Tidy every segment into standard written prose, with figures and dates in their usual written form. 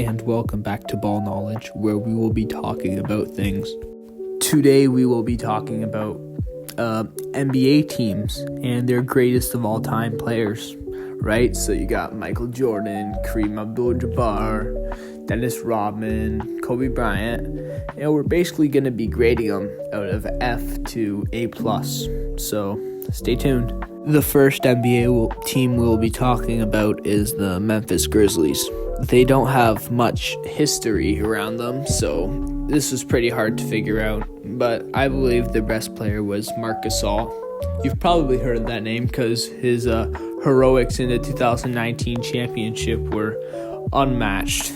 and welcome back to Ball Knowledge, where we will be talking about things. Today we will be talking about NBA teams and their greatest of all time players, right? So you got Michael Jordan, Kareem Abdul-Jabbar, Dennis Rodman, Kobe Bryant, and we're basically going to be grading them out of F to A+. So stay tuned. The first NBA team we'll be talking about is the Memphis Grizzlies. They don't have much history around them, so this was pretty hard to figure out, but I believe their best player was Marc Gasol. You've probably heard of that name because his heroics in the 2019 championship were unmatched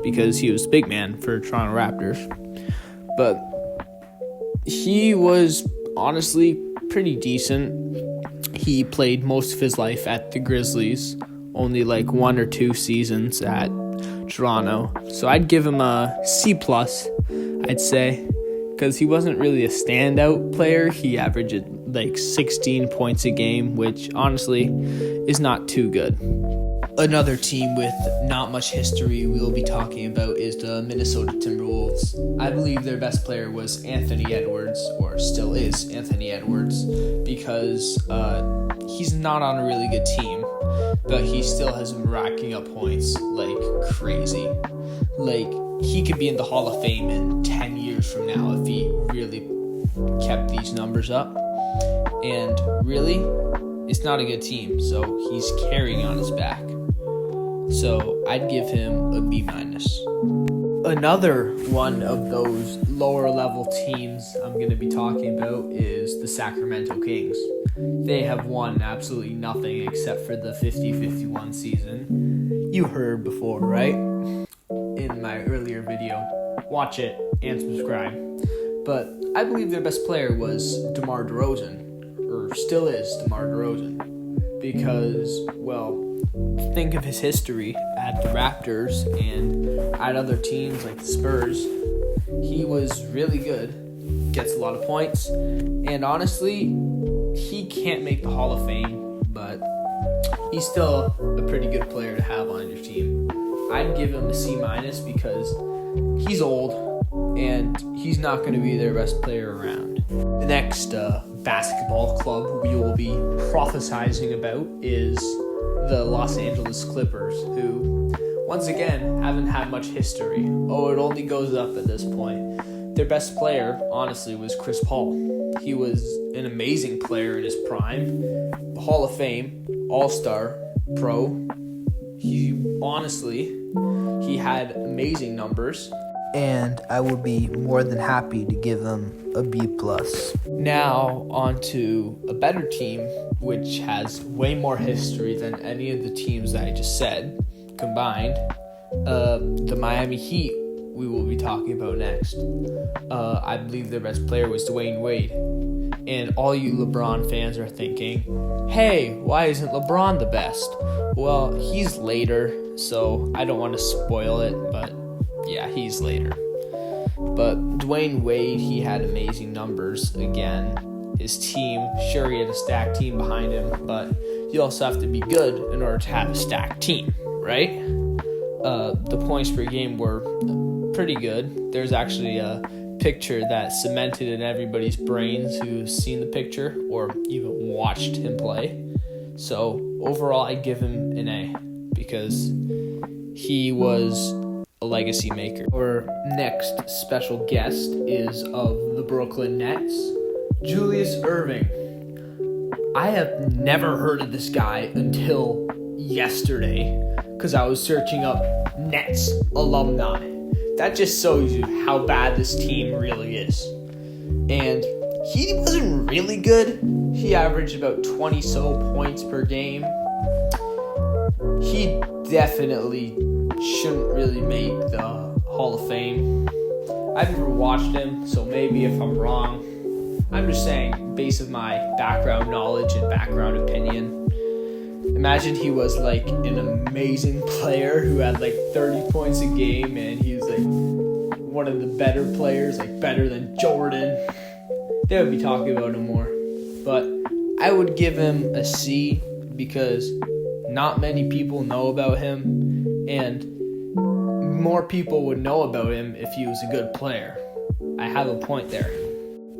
because he was big man for Toronto Raptors. But he was honestly pretty decent. He played most of his life at the Grizzlies, only like 1 or 2 seasons at Toronto. So I'd give him a C+, I'd say, because he wasn't really a standout player. He averaged like 16 points a game, which honestly is not too good. Another team with not much history we'll be talking about is the Minnesota Timberwolves. I believe their best player was Anthony Edwards, or still is Anthony Edwards, because he's not on a really good team, but he still has been racking up points like crazy. Like, he could be in the Hall of Fame in 10 years from now if he really kept these numbers up. And really, it's not a good team, so he's carrying on his back. So I'd give him a B-. Another one of those lower level teams I'm going to be talking about is the Sacramento Kings. They have won absolutely nothing except for the 50-51 season. You heard before, right? In my earlier video. Watch it and subscribe. But I believe their best player was DeMar DeRozan, or still is DeMar DeRozan, because, well, think of his history at the Raptors and at other teams like the Spurs. He was really good, gets a lot of points, and honestly, he can't make the Hall of Fame, but he's still a pretty good player to have on your team. I'd give him a C- because he's old and he's not going to be their best player around. The next basketball club we will be prophesizing about is the Los Angeles Clippers, who, once again, haven't had much history. It only goes up at this point. Their best player, honestly, was Chris Paul. He was an amazing player in his prime. Hall of Fame, All-Star, Pro. He had amazing numbers. And I would be more than happy to give him a B+. Now, on to a better team, which has way more history than any of the teams that I just said combined. The Miami Heat we will be talking about next. I believe their best player was Dwayne Wade. And all you LeBron fans are thinking, hey, why isn't LeBron the best? Well, he's later, so I don't want to spoil it, but yeah, he's later. But Dwayne Wade, he had amazing numbers again. His team, sure, he had a stacked team behind him, but you also have to be good in order to have a stacked team, right? The points per game were pretty good. There's actually a picture that cemented in everybody's brains who's seen the picture or even watched him play. So overall, I give him an A because he was a legacy maker. Our next special guest is of the Brooklyn Nets, Julius Erving. I have never heard of this guy until yesterday because I was searching up Nets alumni. That just shows you how bad this team really is. And he wasn't really good. He averaged about 20-so points per game. He definitely shouldn't really make the Hall of Fame. I've never watched him, so maybe if I'm wrong, I'm just saying, based on my background knowledge and background opinion. Imagine he was like an amazing player who had like 30 points a game and he was like one of the better players, like better than Jordan. They would be talking about him more. But I would give him a C because not many people know about him, and more people would know about him if he was a good player. I have a point there.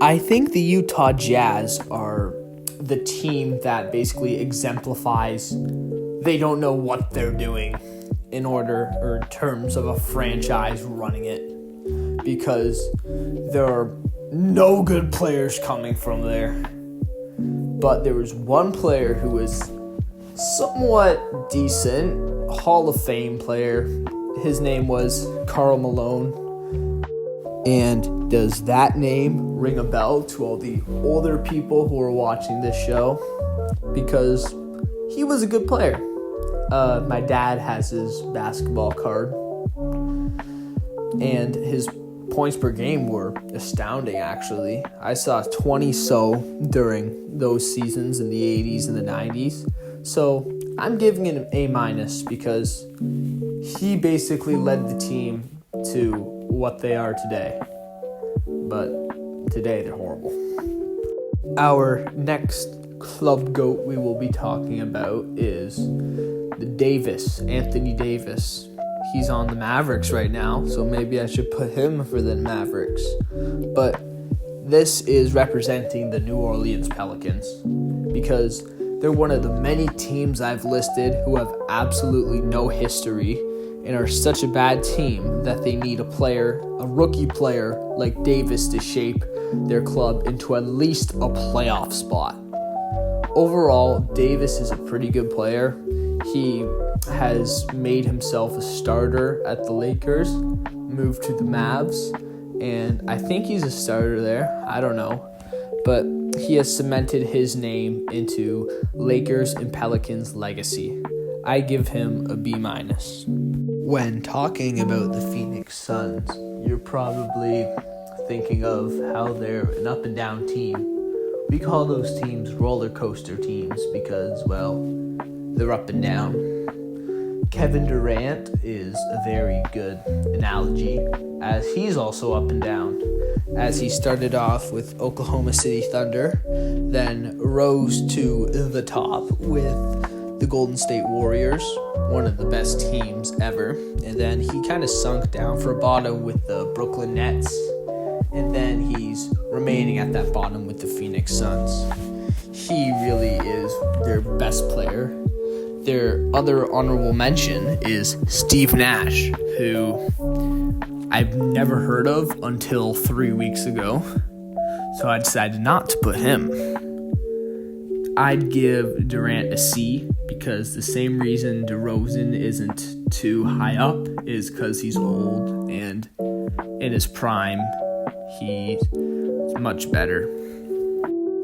I think the Utah Jazz are the team that basically exemplifies they don't know what they're doing in terms of a franchise running it, because there are no good players coming from there. But there was one player who was somewhat decent, Hall of Fame player. His name was Karl Malone. And does that name ring a bell to all the older people who are watching this show? Because he was a good player. My dad has his basketball card, and his points per game were astounding, actually. I saw 20 during those seasons in the 80s and the 90s. So I'm giving it an A- because he basically led the team to what they are today. But today they're horrible. Our next club GOAT we will be talking about is Anthony Davis. He's on the Mavericks right now, so maybe I should put him for the Mavericks. But this is representing the New Orleans Pelicans, because they're one of the many teams I've listed who have absolutely no history and are such a bad team that they need a rookie player like Davis to shape their club into at least a playoff spot. Overall, Davis is a pretty good player. He has made himself a starter at the Lakers, moved to the Mavs, and I think he's a starter there. I don't know. But he has cemented his name into Lakers and Pelicans legacy. I give him a B-. When talking about the Phoenix Suns, you're probably thinking of how they're an up and down team. We call those teams roller coaster teams because, well, they're up and down. Kevin Durant is a very good analogy, as he's also up and down, as he started off with Oklahoma City Thunder, then rose to the top with the Golden State Warriors, one of the best teams ever, and then he kind of sunk down for a bottom with the Brooklyn Nets, and then he's remaining at that bottom with the Phoenix Suns. He really is their best player. Their other honorable mention is Steve Nash, who I've never heard of until 3 weeks ago, so I decided not to put him. I'd give Durant a C, because the same reason DeRozan isn't too high up is because he's old, and in his prime, he's much better.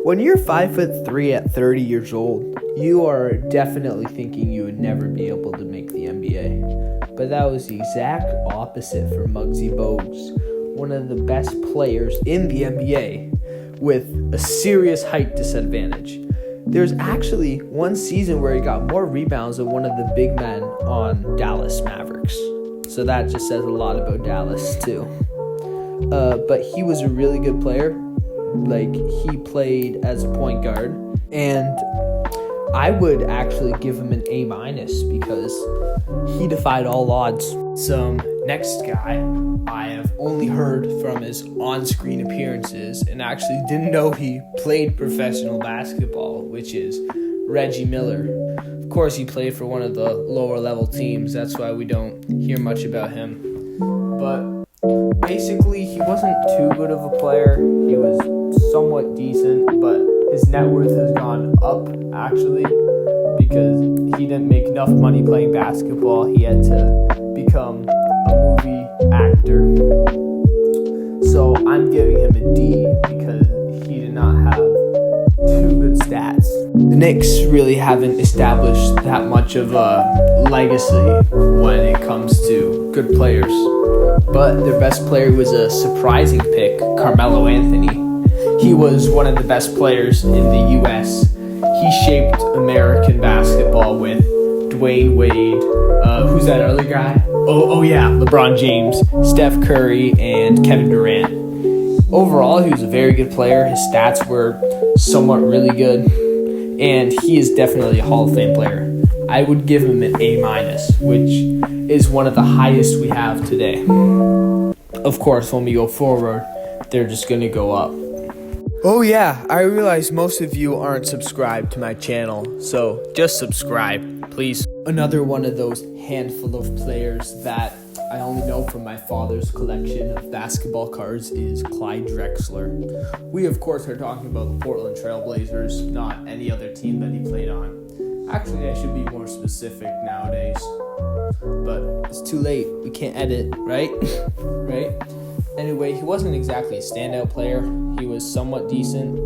When you're 5'3" at 30 years old, you are definitely thinking you would never be able to make the NBA. But that was the exact opposite for Muggsy Bogues, one of the best players in the NBA, with a serious height disadvantage. There's actually one season where he got more rebounds than one of the big men on Dallas Mavericks. So that just says a lot about Dallas too. But he was a really good player. Like, he played as a point guard, and I would actually give him an A- because he defied all odds. Some next guy I have only heard from his on-screen appearances and actually didn't know he played professional basketball, which is Reggie Miller. Of course, he played for one of the lower level teams. That's why we don't hear much about him. But basically, he wasn't too good of a player. He was somewhat decent, but his net worth has gone up, actually, because he didn't make enough money playing basketball. He had to become a movie actor. So I'm giving him a D because he did not have too good stats. The Knicks really haven't established that much of a legacy when it comes to good players. But their best player was a surprising pick, Carmelo Anthony. He was one of the best players in the U.S. He shaped American basketball with Dwayne Wade. Who's that other guy? Oh yeah, LeBron James, Steph Curry, and Kevin Durant. Overall, he was a very good player. His stats were somewhat really good, and he is definitely a Hall of Fame player. I would give him an A-, which is one of the highest we have today. Of course, when we go forward, they're just going to go up. Oh yeah, I realize most of you aren't subscribed to my channel, so just subscribe, please. Another one of those handful of players that I only know from my father's collection of basketball cards is Clyde Drexler. We, of course, are talking about the Portland Trail Blazers, not any other team that he played on. Actually, I should be more specific nowadays, but it's too late. We can't edit, right? Right? Anyway, he wasn't exactly a standout player. He was somewhat decent,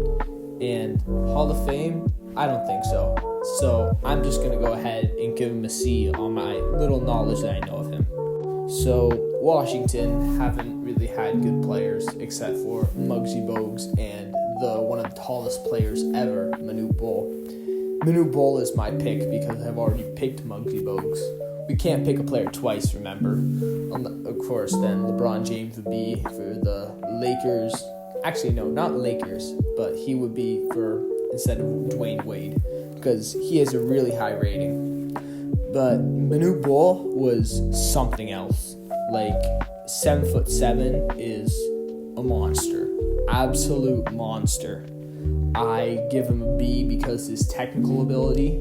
and Hall of Fame, I don't think so. So I'm just going to go ahead and give him a C on my little knowledge that I know of him. So Washington haven't really had good players except for Muggsy Bogues and one of the tallest players ever, Manute Bol. Manute Bol is my pick because I've already picked Muggsy Bogues. We can't pick a player twice, remember? Of course, then LeBron James would be for the Lakers. Actually, no, not Lakers, but he would be for instead of Dwayne Wade because he has a really high rating. But Manute Bol was something else. Like 7'7" is a monster, absolute monster. I give him a B because his technical ability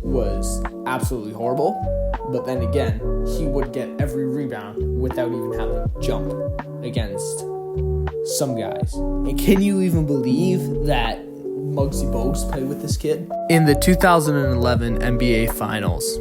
was absolutely horrible. But then again, he would get every rebound without even having to jump against some guys. And can you even believe that Muggsy Bogues played with this kid? In the 2011 NBA Finals,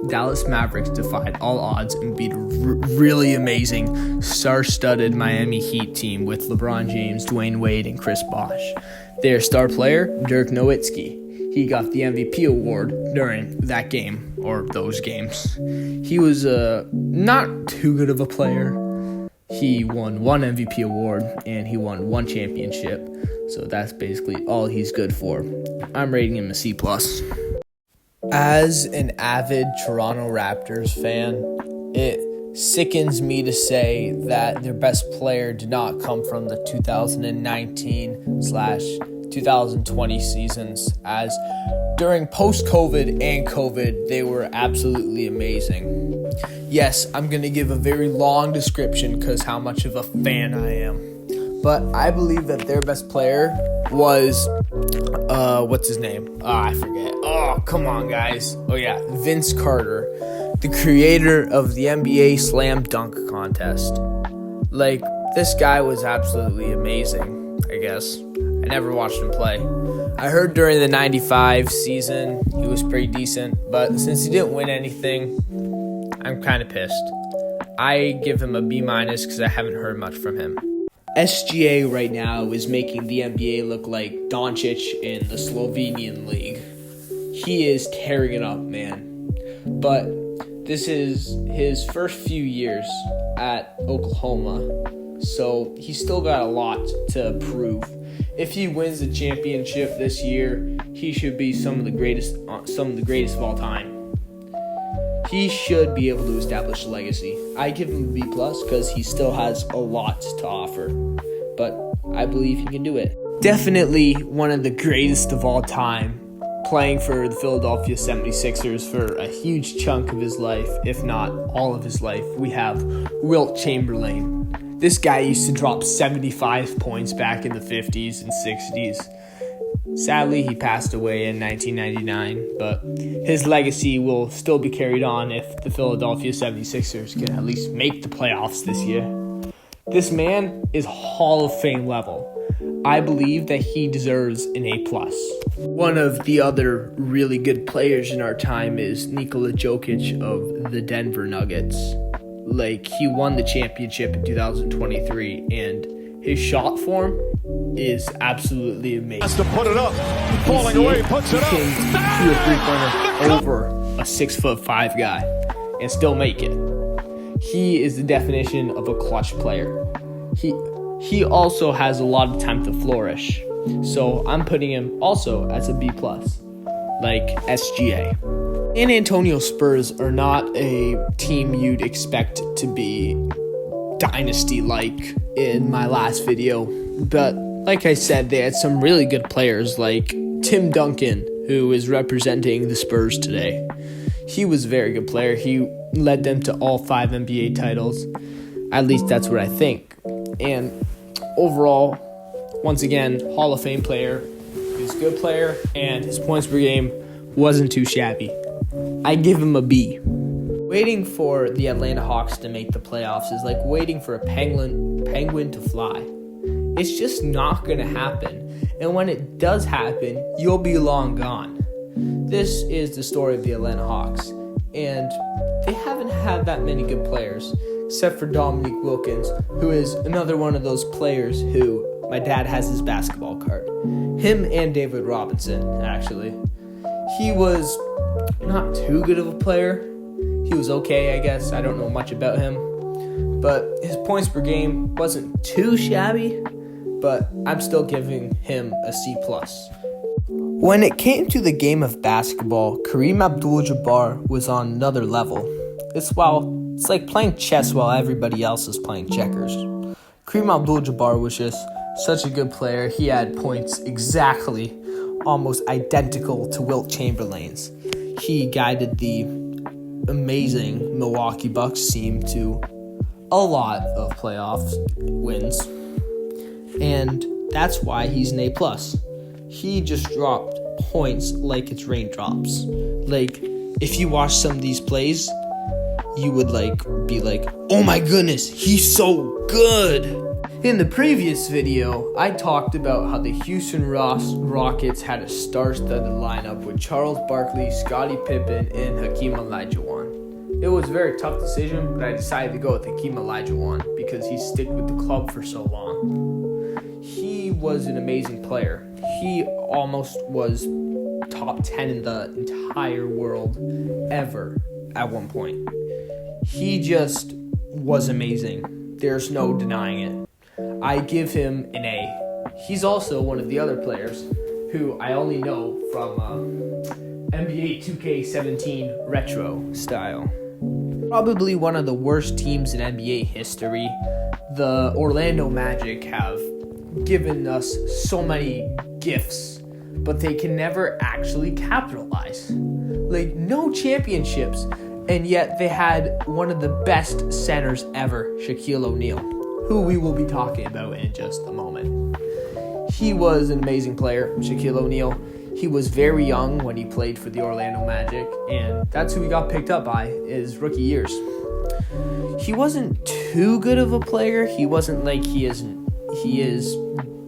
Dallas Mavericks defied all odds and beat a really amazing, star-studded Miami Heat team with LeBron James, Dwayne Wade, and Chris Bosh. Their star player, Dirk Nowitzki. He got the MVP award during that game, or those games. He was not too good of a player. He won one MVP award, and he won one championship. So that's basically all he's good for. I'm rating him a C+. As an avid Toronto Raptors fan, it sickens me to say that their best player did not come from the 2019/2020 seasons, as during post-COVID and COVID, they were absolutely amazing. Yes, I'm going to give a very long description because how much of a fan I am. But I believe that their best player was, what's his name? I forget. Oh, come on, guys. Oh, yeah, Vince Carter, the creator of the NBA Slam Dunk Contest. Like, this guy was absolutely amazing, I guess. I never watched him play. I heard during the 95 season he was pretty decent, but since he didn't win anything, I'm kind of pissed. I give him a B- because I haven't heard much from him. SGA right now is making the NBA look like Doncic in the Slovenian league. He is tearing it up, man. But this is his first few years at Oklahoma, so he's still got a lot to prove. If he wins the championship this year, he should be some of the greatest of all time. He should be able to establish a legacy. I give him a B+ because he still has a lot to offer, but I believe he can do it. Definitely one of the greatest of all time, playing for the Philadelphia 76ers for a huge chunk of his life, if not all of his life. We have Wilt Chamberlain. This guy used to drop 75 points back in the 50s and 60s. Sadly, he passed away in 1999, but his legacy will still be carried on if the Philadelphia 76ers can at least make the playoffs this year. This man is Hall of Fame level. I believe that he deserves an A+. One of the other really good players in our time is Nikola Jokic of the Denver Nuggets. Like, he won the championship in 2023, and his shot form is absolutely amazing. Has to put it up. Falling away, puts it up. He can shoot a three-pointer over a 6'5" guy and still make it. He is the definition of a clutch player. He also has a lot of time to flourish. So I'm putting him also as a B+, like SGA. San Antonio Spurs are not a team you'd expect to be dynasty-like in my last video. But like I said, they had some really good players like Tim Duncan, who is representing the Spurs today. He was a very good player. He led them to all 5 NBA titles. At least that's what I think. And overall, once again, Hall of Fame player. He was a good player, and his points per game wasn't too shabby. I give him a B. Waiting for the Atlanta Hawks to make the playoffs is like waiting for a penguin to fly. It's just not going to happen. And when it does happen, you'll be long gone. This is the story of the Atlanta Hawks. And they haven't had that many good players, except for Dominique Wilkins, who is another one of those players who my dad has his basketball card. Him and David Robinson, actually. He was not too good of a player. He was okay, I guess. I don't know much about him. But his points per game wasn't too shabby, but I'm still giving him a C+. When it came to the game of basketball, Kareem Abdul-Jabbar was on another level. It's like playing chess while everybody else is playing checkers. Kareem Abdul-Jabbar was just such a good player. He had points exactly, almost identical to Wilt Chamberlain's. He guided the amazing Milwaukee Bucks team to a lot of playoff wins. And that's why he's an A+. He just dropped points like it's raindrops. Like, if you watch some of these plays, you would be like, oh my goodness, he's so good. In the previous video, I talked about how the Houston Rockets had a star-studded lineup with Charles Barkley, Scottie Pippen, and Hakeem Olajuwon. It was a very tough decision, but I decided to go with Hakeem Olajuwon because he stuck with the club for so long. He was an amazing player. He almost was top 10 in the entire world ever at one point. He just was amazing. There's no denying it. I give him an A. He's also one of the other players who I only know from NBA 2K17 retro style. Probably one of the worst teams in NBA history. The Orlando Magic have given us so many gifts, but they can never actually capitalize. Like, no championships, and yet they had one of the best centers ever, Shaquille O'Neal, who we will be talking about in just a moment. He was an amazing player, Shaquille O'Neal. He was very young when he played for the Orlando Magic, and that's who he got picked up by his rookie years. He wasn't too good of a player. He wasn't like he is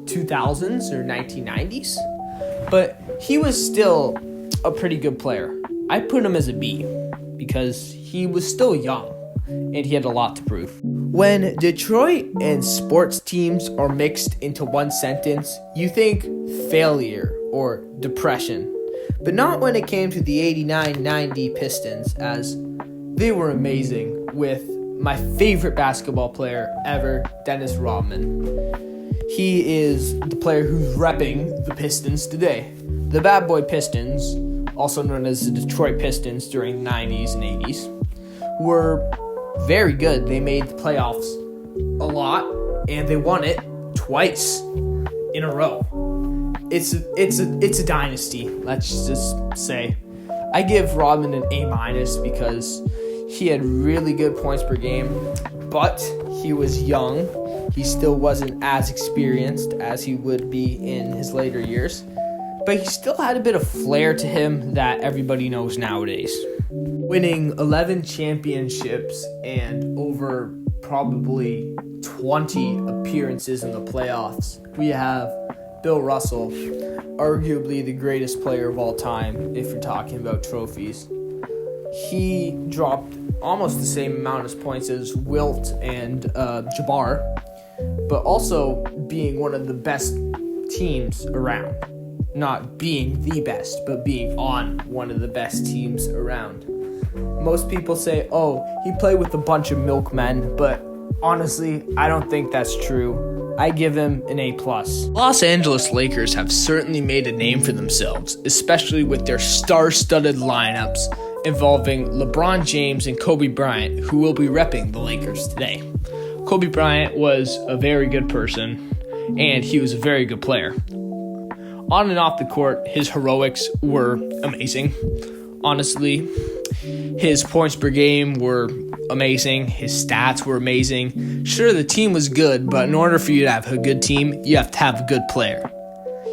2000s or 1990s, but he was still a pretty good player. I put him as a B because he was still young and he had a lot to prove. When Detroit and sports teams are mixed into one sentence, you think failure or depression, but not when it came to the 89-90 Pistons, as they were amazing with my favorite basketball player ever, Dennis Rodman. He is the player who's repping the Pistons today. The Bad Boy Pistons, also known as the Detroit Pistons during the 90s and 80s, were very good. They made the playoffs a lot, and they won it twice in a row. It's a dynasty, let's just say. I give Rodman an A- because he had really good points per game, but he was young. He still wasn't as experienced as he would be in his later years, but he still had a bit of flair to him that everybody knows nowadays. Winning 11 championships and over probably 20 appearances in the playoffs, we have Bill Russell, arguably the greatest player of all time if you're talking about trophies. He dropped almost the same amount of points as Wilt and Jabbar, but also being one of the best teams around. Not being the best, but being on one of the best teams around. Most people say, oh, he played with a bunch of milkmen, but honestly, I don't think that's true. I give him an A+. Los Angeles Lakers have certainly made a name for themselves, especially with their star-studded lineups involving LeBron James and Kobe Bryant, who will be repping the Lakers today. Kobe Bryant was a very good person, and he was a very good player. On and off the court, his heroics were amazing. Honestly, His points per game were amazing. His stats were amazing. Sure, the team was good, but in order for you to have a good team, you have to have a good player.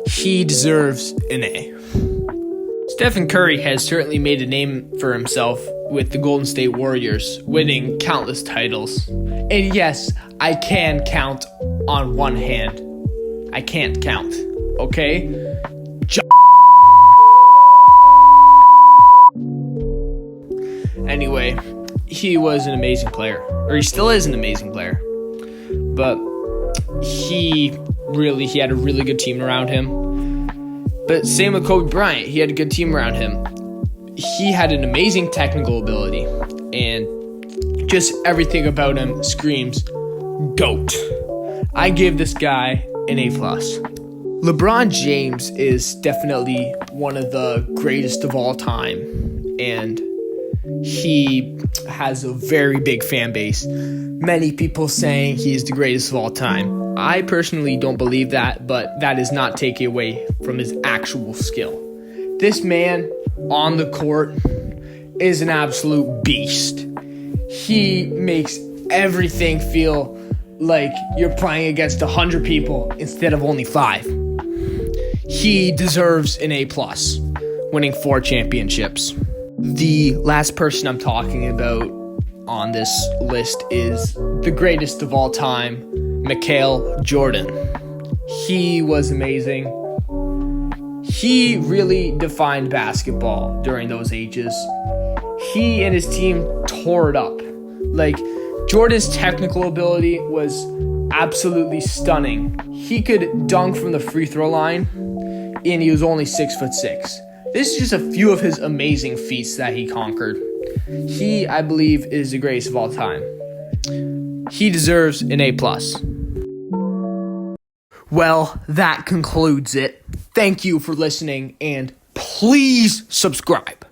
He deserves an A. Stephen Curry has certainly made a name for himself with the Golden State Warriors, winning countless titles. And yes, I can count on one hand. I can't count, okay? Anyway, he was an amazing player, or he still is an amazing player. But he had a really good team around him. But same with Kobe Bryant, he had a good team around him. He had an amazing technical ability, and just everything about him screams GOAT. I give this guy an A+. LeBron James is definitely one of the greatest of all time, and he has a very big fan base. Many people saying he is the greatest of all time. I personally don't believe that, but that is not taking away from his actual skill. This man on the court is an absolute beast. He makes everything feel like you're playing against 100 people instead of only 5. He deserves an A+, winning 4 championships. The last person I'm talking about on this list is the greatest of all time, Michael Jordan. He was amazing. He really defined basketball during those ages. He and his team tore it up. Like, Jordan's technical ability was absolutely stunning. He could dunk from the free throw line, and he was only 6'6". This is just a few of his amazing feats that he conquered. He, I believe, is the greatest of all time. He deserves an A+. Well, that concludes it. Thank you for listening, and please subscribe.